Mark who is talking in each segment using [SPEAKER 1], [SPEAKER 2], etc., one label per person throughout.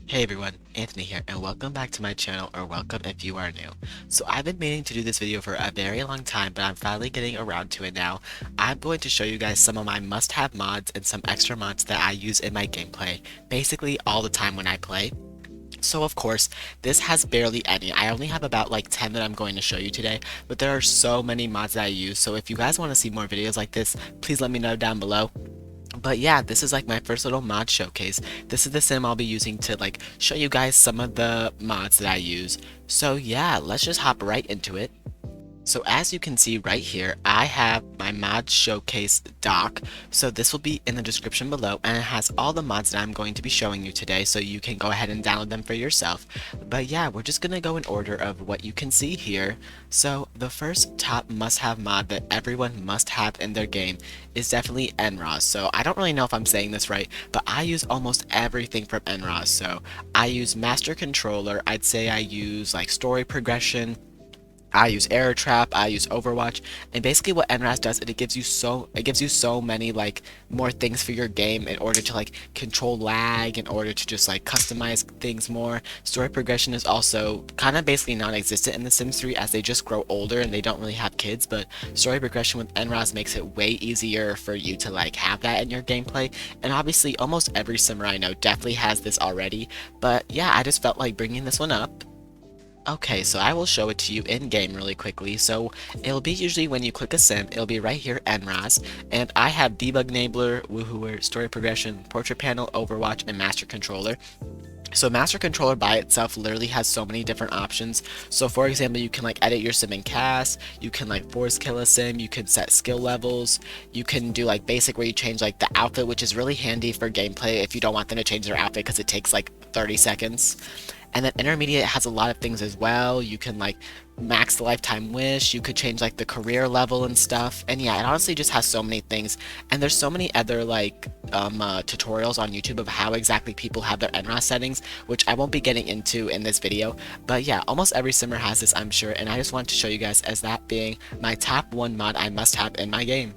[SPEAKER 1] Hey everyone, Anthony here, and welcome back to my channel, or welcome if you are new. So I've been meaning to do this video for a very long time, but I'm finally getting around to it now. I'm going to show you guys some of my must-have mods and some extra mods that I use in my gameplay, basically all the time when I play. So of course, this has barely any. I only have about like 10 that I'm going to show you today, but there are so many mods that I use, so if you guys want to see more videos like this, please let me know down below. But yeah, this is like my first little mod showcase. This is the sim I'll be using to like show you guys some of the mods that I use. So yeah, let's just hop right into it. So as you can see right here, I have my mod showcase doc. So this will be in the description below, and it has all the mods that I'm going to be showing you today, so you can go ahead and download them for yourself. But yeah, we're just gonna go in order of what you can see here. So the first top must-have mod that everyone must have in their game is definitely enros. So I don't really know if I'm saying this right, but I use almost everything from enros. So I use master controller, I'd say I use like story progression, I use Error Trap, I use Overwatch, and basically what enros does is it gives you so many like more things for your game in order to like control lag, in order to just like customize things more. Story progression is also kind of basically non-existent in The Sims 3 as they just grow older and they don't really have kids, but story progression with enros makes it way easier for you to like have that in your gameplay. And obviously almost every simmer I know definitely has this already, but yeah, I just felt like bringing this one up. Okay, so I will show it to you in game really quickly. So it'll be usually when you click a sim, it'll be right here, enros, and I have debug enabler, woohooer, story progression, portrait panel, overwatch, and master controller. So master controller by itself literally has so many different options. So for example, you can like edit your sim in cast, you can like force kill a sim, you can set skill levels, you can do like basic where you change like the outfit, which is really handy for gameplay if you don't want them to change their outfit because it takes like 30 seconds. And then intermediate has a lot of things as well. You can like max the lifetime wish, you could change like the career level and stuff. And yeah, it honestly just has so many things. And there's so many other like tutorials on YouTube of how exactly people have their enros settings, which I won't be getting into in this video. But yeah, almost every simmer has this, I'm sure, and I just wanted to show you guys as that being my top one mod I must have in my game.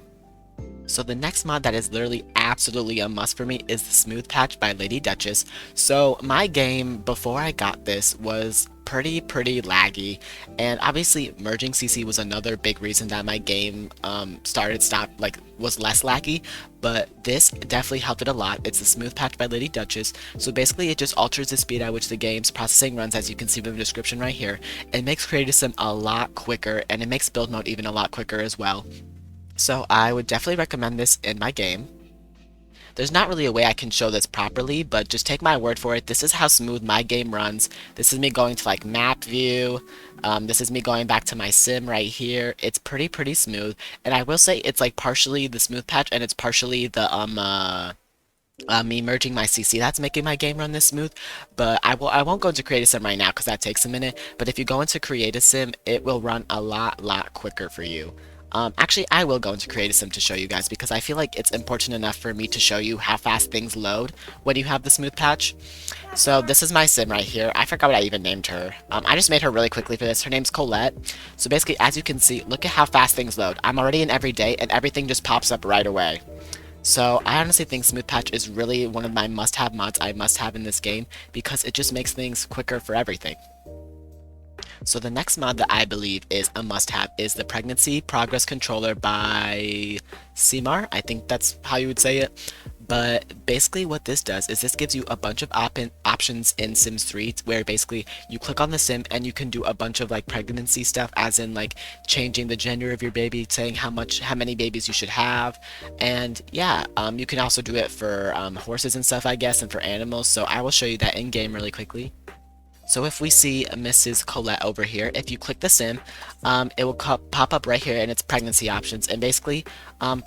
[SPEAKER 1] So the next mod that is literally absolutely a must for me is the Smooth Patch by Lady Duchess. So my game before I got this was pretty laggy, and obviously merging CC was another big reason that my game was less laggy, but this definitely helped it a lot. It's the Smooth Patch by Lady Duchess. So basically it just alters the speed at which the game's processing runs, as you can see in the description right here. It makes creative sim a lot quicker, and it makes build mode even a lot quicker as well. So I would definitely recommend this in my game. There's not really a way I can show this properly, but just take my word for it. This is how smooth my game runs. This is me going to like map view. This is me going back to my sim right here. It's pretty smooth. And I will say it's like partially the smooth patch and it's partially the me merging my CC that's making my game run this smooth. But I won't go into create a sim right now because that takes a minute. But if you go into create a sim, it will run a lot quicker for you. Actually, I will go into create a sim to show you guys because I feel like it's important enough for me to show you how fast things load when you have the smooth patch. So this is my sim right here. I forgot what I even named her. I just made her really quickly for this. Her name's Colette. So basically, as you can see, look at how fast things load. I'm already in every day and everything just pops up right away. So I honestly think Smooth Patch is really one of my must-have mods I must have in this game because it just makes things quicker for everything. So the next mod that I believe is a must-have is the Pregnancy Progress Controller by Simar. I think that's how you would say it. But basically what this does is this gives you a bunch of options in Sims 3 where basically you click on the sim and you can do a bunch of like pregnancy stuff, as in like changing the gender of your baby, saying how many babies you should have. And yeah, you can also do it for horses and stuff, I guess, and for animals. So I will show you that in game really quickly. So if we see Mrs. Colette over here, if you click the sim, it will pop up right here in its pregnancy options. And basically,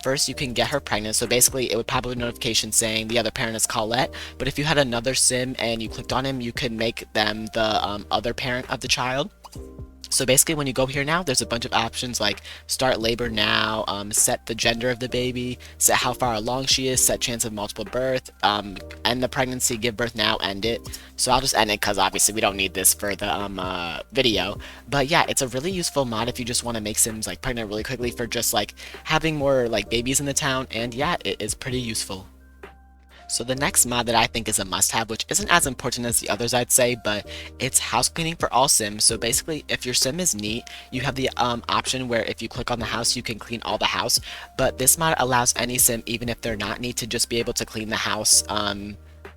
[SPEAKER 1] first you can get her pregnant. So basically, it would pop up a notification saying the other parent is Colette. But if you had another sim and you clicked on him, you could make them the other parent of the child. So basically when you go here now, there's a bunch of options like start labor now, set the gender of the baby, set how far along she is, set chance of multiple birth, end the pregnancy, give birth now, end it. So I'll just end it because obviously we don't need this for the video. But yeah, it's a really useful mod if you just want to make Sims like pregnant really quickly for just like having more like babies in the town, and yeah, it is pretty useful. So the next mod that I think is a must-have, which isn't as important as the others I'd say, but it's house cleaning for all Sims. So basically, if your Sim is neat, you have the option where if you click on the house, you can clean all the house. But this mod allows any Sim, even if they're not neat, to just be able to clean the house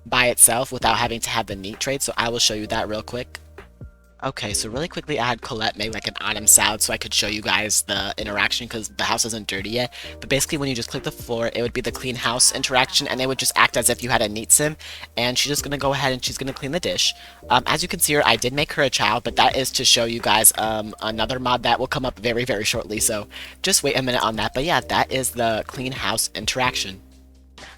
[SPEAKER 1] by itself without having to have the neat trait. So I will show you that real quick. Okay, so really quickly I had Colette make like an autumn salad so I could show you guys the interaction because the house isn't dirty yet. But basically when you just click the floor, it would be the clean house interaction and it would just act as if you had a neat sim. And she's just going to go ahead and she's going to clean the dish. As you can see here, I did make her a child, but that is to show you guys another mod that will come up very, very shortly. So just wait a minute on that. But yeah, that is the clean house interaction.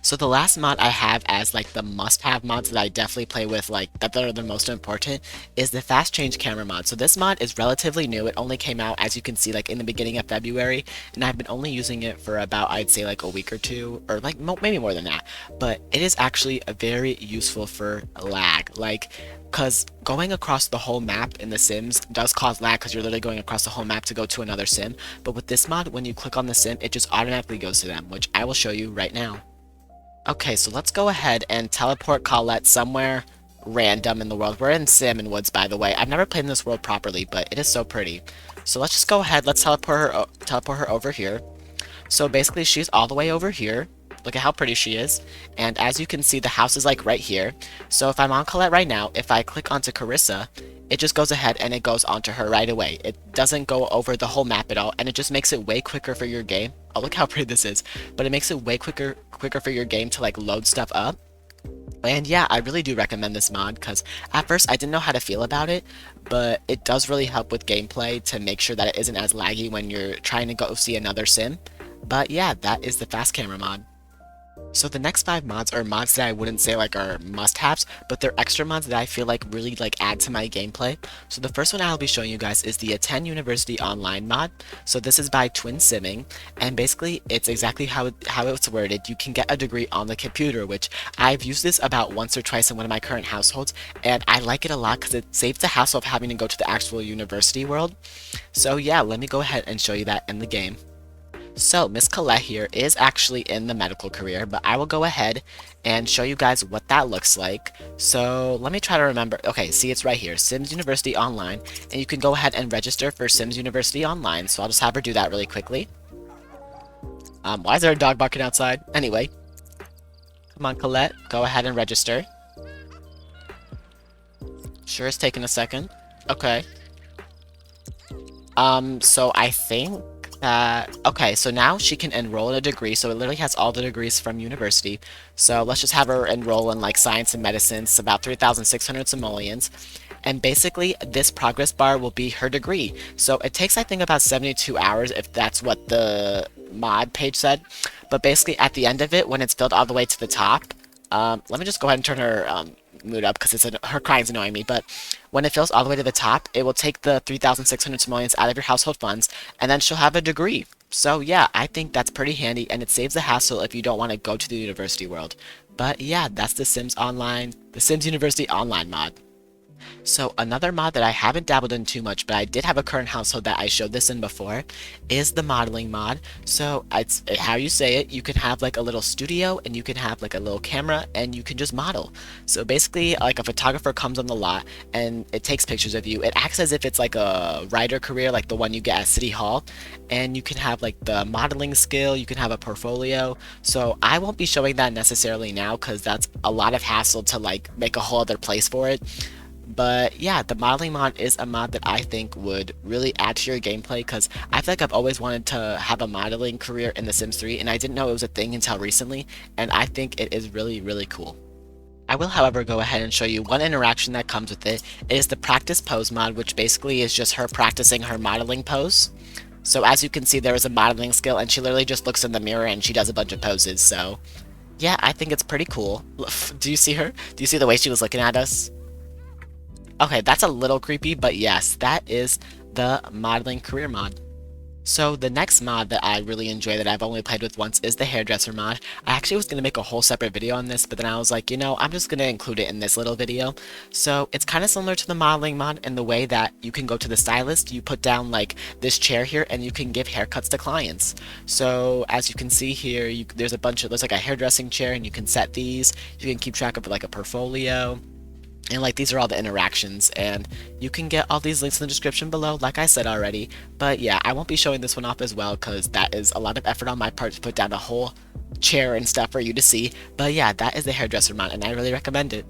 [SPEAKER 1] So the last mod I have as like the must-have mods that I definitely play with, like that are the most important, is the fast change camera mod. So this mod is relatively new. It only came out, as you can see, like in the beginning of February, and I've been only using it for about, I'd say, like a week or two, or like maybe more than that. But it is actually very useful for lag, like because going across the whole map in The Sims does cause lag because you're literally going across the whole map to go to another sim. But with this mod, when you click on the sim, it just automatically goes to them, which I will show you right now. Okay, so let's go ahead and teleport Colette somewhere random in the world. We're in Salmon Woods, by the way. I've never played in this world properly, but it is so pretty. So let's just go ahead. Let's teleport her over here. So basically, she's all the way over here. Look at how pretty she is. And as you can see, the house is like right here. So if I'm on Colette right now, if I click onto Carissa, it just goes ahead and it goes onto her right away. It doesn't go over the whole map at all, and it just makes it way quicker for your game. Oh, look how pretty this is. But it makes it way quicker for your game to like load stuff up. And yeah, I really do recommend this mod because at first I didn't know how to feel about it, but it does really help with gameplay to make sure that it isn't as laggy when you're trying to go see another sim. But yeah, that is the fast camera mod. So the next 5 mods are mods that I wouldn't say like are must-haves, but they're extra mods that I feel like really like add to my gameplay. So the first one I'll be showing you guys is the Attend University Online mod. So this is by Twin Simming, and basically it's exactly how it's worded. You can get a degree on the computer, which I've used this about once or twice in one of my current households, and I like it a lot because it saves the hassle of having to go to the actual university world. So yeah, let me go ahead and show you that in the game. So Miss Colette here is actually in the medical career, but I will go ahead and show you guys what that looks like. So let me try to remember. Okay, see, it's right here, Sims University Online, and you can go ahead and register for Sims University Online. So I'll just have her do that really quickly. Why is there a dog barking outside? Anyway, come on, Colette, go ahead and register. Sure, it's taking a second. Okay. So I think okay, so now she can enroll in a degree, so it literally has all the degrees from university. So let's just have her enroll in like science and medicine. It's about 3,600 simoleons. And basically, this progress bar will be her degree. So it takes, I think, about 72 hours if that's what the mod page said. But basically, at the end of it, when it's filled all the way to the top, let me just go ahead and turn her mood up because her crying's annoying me. But when it fills all the way to the top, it will take the 3,600 simoleons out of your household funds, and then she'll have a degree. So yeah, I think that's pretty handy, and it saves the hassle if you don't want to go to the university world. But yeah, that's the Sims University Online mod. So another mod that I haven't dabbled in too much, but I did have a current household that I showed this in before, is the modeling mod. So it's how you say it, you can have like a little studio and you can have like a little camera and you can just model. So basically like a photographer comes on the lot and it takes pictures of you. It acts as if it's like a writer career like the one you get at City Hall, and you can have like the modeling skill, you can have a portfolio. So I won't be showing that necessarily now because that's a lot of hassle to like make a whole other place for it. But yeah, the modeling mod is a mod that I think would really add to your gameplay because I feel like I've always wanted to have a modeling career in The Sims 3 and I didn't know it was a thing until recently, and I think it is really, really cool. I will, however, go ahead and show you one interaction that comes with it. It is the practice pose mod, which basically is just her practicing her modeling pose. So as you can see, there is a modeling skill and she literally just looks in the mirror and she does a bunch of poses. So yeah, I think it's pretty cool. Do you see her? Do you see the way she was looking at us? Okay, that's a little creepy, but yes, that is the modeling career mod. So the next mod that I really enjoy that I've only played with once is the hairdresser mod. I actually was going to make a whole separate video on this, but then I was like, you know, I'm just going to include it in this little video. So it's kind of similar to the modeling mod in the way that you can go to the stylist, you put down like this chair here, and you can give haircuts to clients. So as you can see here, there's like a hairdressing chair, and you can set these. You can keep track of like a portfolio. And like these are all the interactions, and you can get all these links in the description below, like I said already. But yeah, I won't be showing this one off as well because that is a lot of effort on my part to put down a whole chair and stuff for you to see. But yeah, that is the hairdresser mod, and I really recommend it.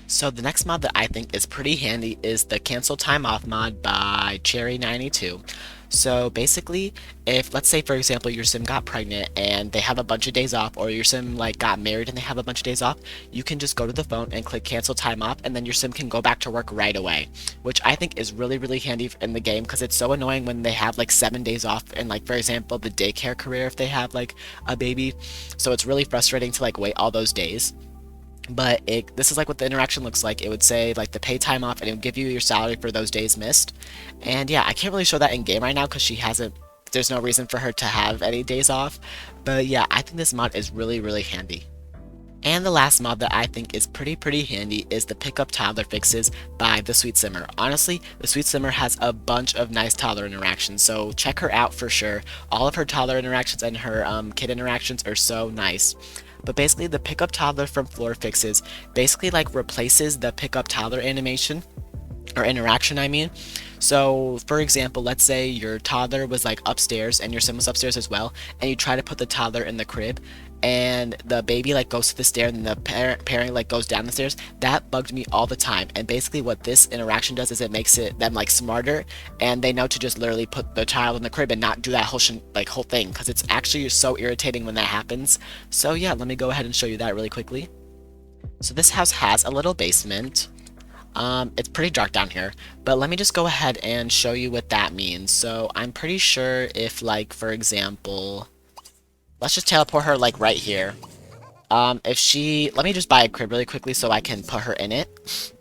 [SPEAKER 1] So the next mod that I think is pretty handy is the cancel time off mod by Cherry92. So basically, if let's say for example your sim got pregnant and they have a bunch of days off, or your sim like got married and they have a bunch of days off, you can just go to the phone and click cancel time off, and then your sim can go back to work right away, which I think is really handy in the game because it's so annoying when they have like 7 days off and like for example the daycare career if they have like a baby. So it's really frustrating to like wait all those days. But this is like what the interaction looks like. It would say like the pay time off, and it would give you your salary for those days missed. And yeah, I can't really show that in game right now because she hasn't, there's no reason for her to have any days off. But yeah, I think this mod is really handy. And the last mod that I think is pretty handy is the Pick Up Toddler Fixes by the Sweet Simmer. Honestly, the Sweet Simmer has a bunch of nice toddler interactions, so check her out for sure. All of her toddler interactions and her kid interactions are so nice. But basically, the Pick Up Toddler from Floor Fixes basically like replaces the Pick Up Toddler animation, or interaction I mean. So for example, let's say your toddler was like upstairs and your sim was upstairs as well, and you try to put the toddler in the crib, and the baby like goes to the stairs and the parent like goes down the stairs. That bugged me all the time, and basically what this interaction does is it makes them like smarter, and they know to just literally put the child in the crib and not do that whole thing, because it's actually so irritating when that happens. So yeah, let me go ahead and show you that really quickly. So this house has a little basement. It's pretty dark down here, but let me just go ahead and show you what that means. So I'm pretty sure if like, for example, let's just teleport her like right here. Let me just buy a crib really quickly so I can put her in it.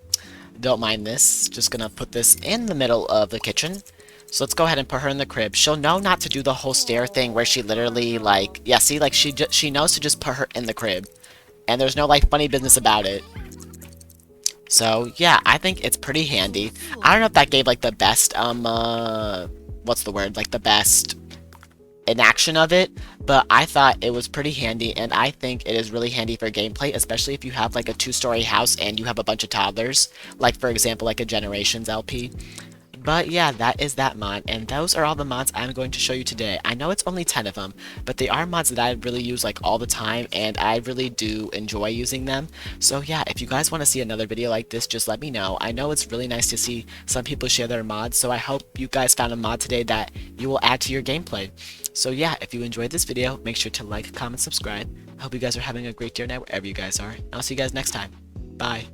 [SPEAKER 1] Don't mind this, just gonna put this in the middle of the kitchen. So let's go ahead and put her in the crib. She'll know not to do the whole stair thing where she literally like, yeah, see, like she knows to just put her in the crib. And there's no like funny business about it. So yeah, I think it's pretty handy. I don't know if that gave like the best, what's the word? Like the best inaction of it, but I thought it was pretty handy, and I think it is really handy for gameplay, especially if you have like a 2-story house and you have a bunch of toddlers, like for example like a Generations LP. But yeah, that is that mod, and those are all the mods I'm going to show you today. I know it's only 10 of them, but they are mods that I really use like all the time, and I really do enjoy using them. So yeah, if you guys want to see another video like this, just let me know. I know it's really nice to see some people share their mods, so I hope you guys found a mod today that you will add to your gameplay. So yeah, if you enjoyed this video, make sure to like, comment, subscribe. I hope you guys are having a great day or night wherever you guys are, and I'll see you guys next time. Bye.